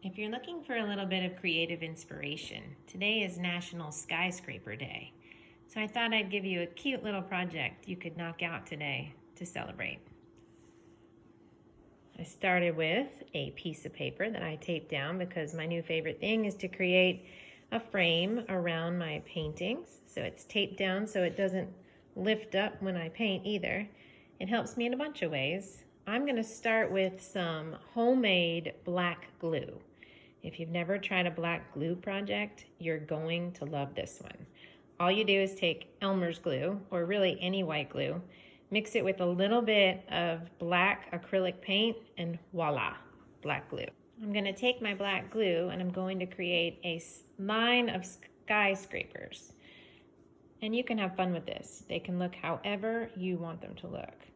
If you're looking for a little bit of creative inspiration, today is National Skyscraper Day. So I thought I'd give you a cute little project you could knock out today to celebrate. I started with a piece of paper that I taped down because my new favorite thing is to create a frame around my paintings. So it's taped down so it doesn't lift up when I paint either. It helps me in a bunch of ways. I'm going to start with some homemade black glue. If you've never tried a black glue project, you're going to love this one. All you do is take Elmer's glue, or really any white glue, mix it with a little bit of black acrylic paint, and voila, black glue. I'm going to take my black glue and I'm going to create a line of skyscrapers. And you can have fun with this. They can look however you want them to look.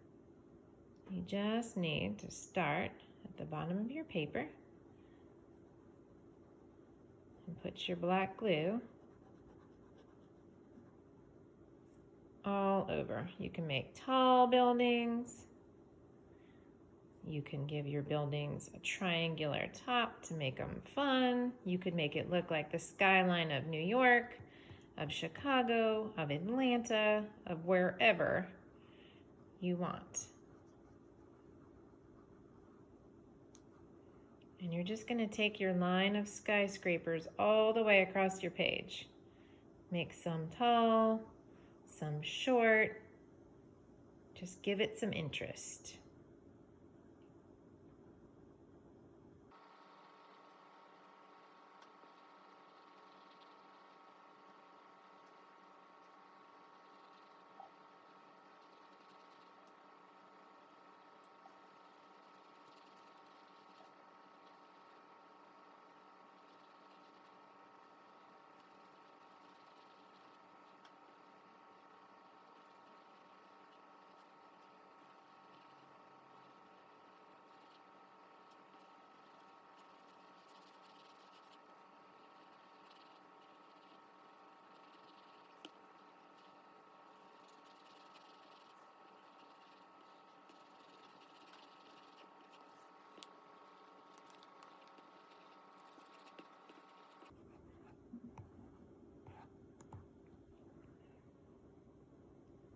You just need to start at the bottom of your paper and put your black glue all over. You can make tall buildings. You can give your buildings a triangular top to make them fun. You could make it look like the skyline of New York, of Chicago, of Atlanta, of wherever you want. And you're just going to take your line of skyscrapers all the way across your page. Make some tall, some short. Just give it some interest.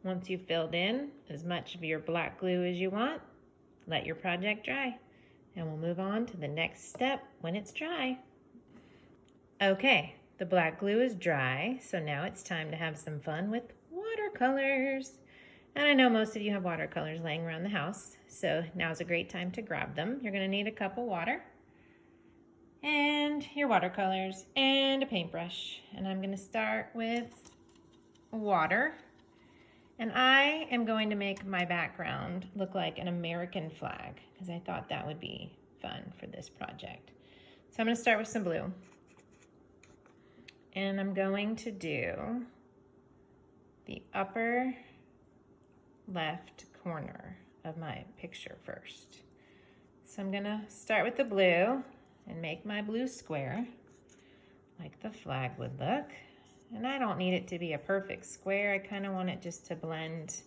Once you've filled in as much of your black glue as you want, let your project dry. And we'll move on to the next step when it's dry. Okay, the black glue is dry, so now it's time to have some fun with watercolors. And I know most of you have watercolors laying around the house, so now's a great time to grab them. You're gonna need a cup of water, and your watercolors, and a paintbrush. And I'm gonna start with water. And I am going to make my background look like an American flag because I thought that would be fun for this project. So I'm going to start with some blue. And I'm going to do the upper left corner of my picture first. So I'm going to start with the blue and make my blue square like the flag would look. And I don't need it to be a perfect square. I kind of want it just to blend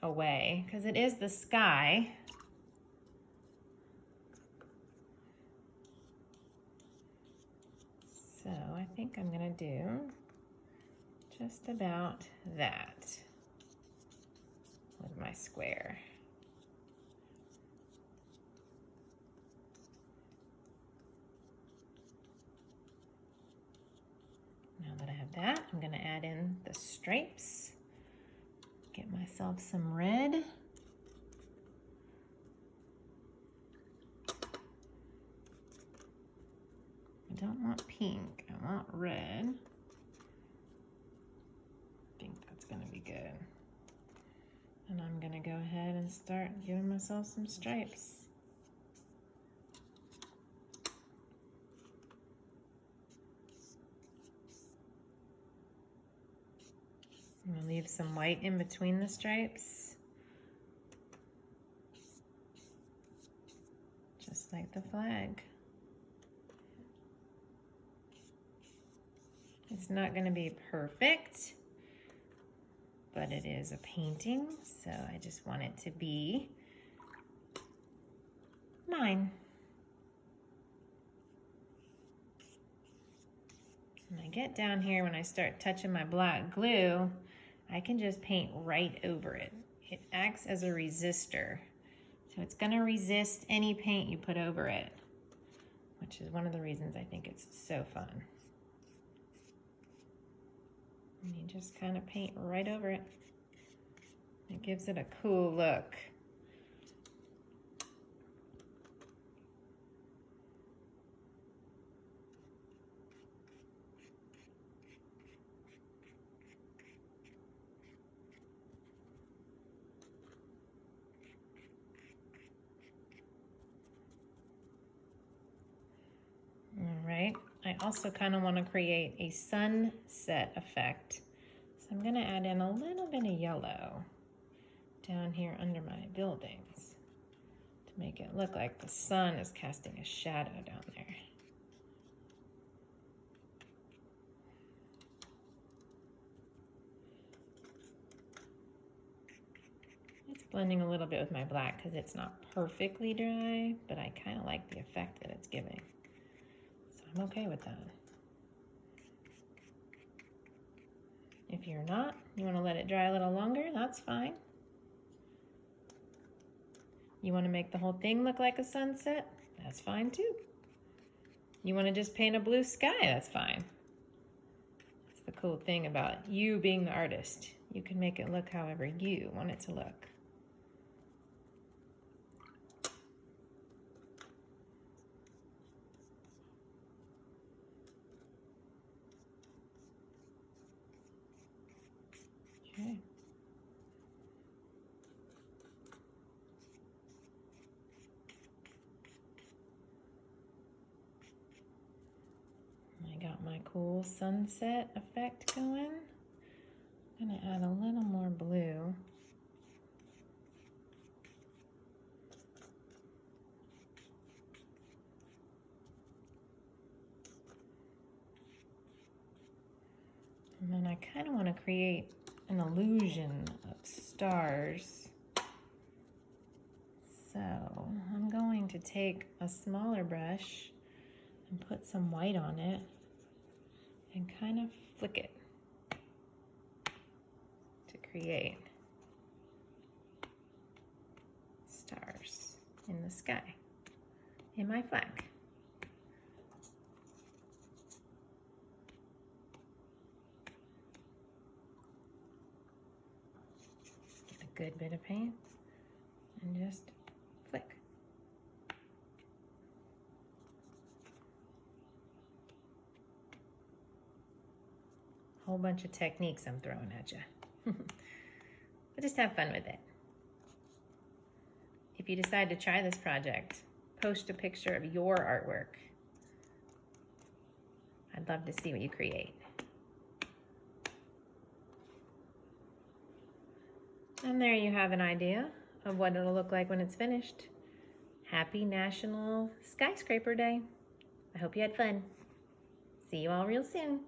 away because it is the sky. So I think I'm going to do just about that with my square. Now that I have that, I'm going to add in the stripes. Get myself some red. I don't want pink, I want red. I think that's going to be good. And I'm going to go ahead and start giving myself some stripes. I'm going to leave some white in between the stripes, just like the flag. It's not going to be perfect, but it is a painting, so I just want it to be mine. When I get down here, when I start touching my black glue, I can just paint right over it. It acts as a resistor. So it's gonna resist any paint you put over it, which is one of the reasons I think it's so fun. And you just kind of paint right over it. It gives it a cool look. All right, I also kind of want to create a sunset effect. So I'm going to add in a little bit of yellow down here under my buildings to make it look like the sun is casting a shadow down there. It's blending a little bit with my black because it's not perfectly dry, but I kind of like the effect that it's giving. I'm okay with that. If you're not, you want to let it dry a little longer, that's fine. You want to make the whole thing look like a sunset, that's fine too. You want to just paint a blue sky, that's fine. That's the cool thing about you being the artist. You can make it look however you want it to look. Okay. I got my cool sunset effect going. I'm gonna add a little more blue. And then I kind of want to create an illusion of stars. So I'm going to take a smaller brush and put some white on it and kind of flick it to create stars in the sky in my flag. Good bit of paint and just flick. Whole bunch of techniques I'm throwing at you. But just have fun with it. If you decide to try this project, post a picture of your artwork. I'd love to see what you create. And there you have an idea of what it'll look like when it's finished. Happy National Skyscraper Day. I hope you had fun. See you all real soon.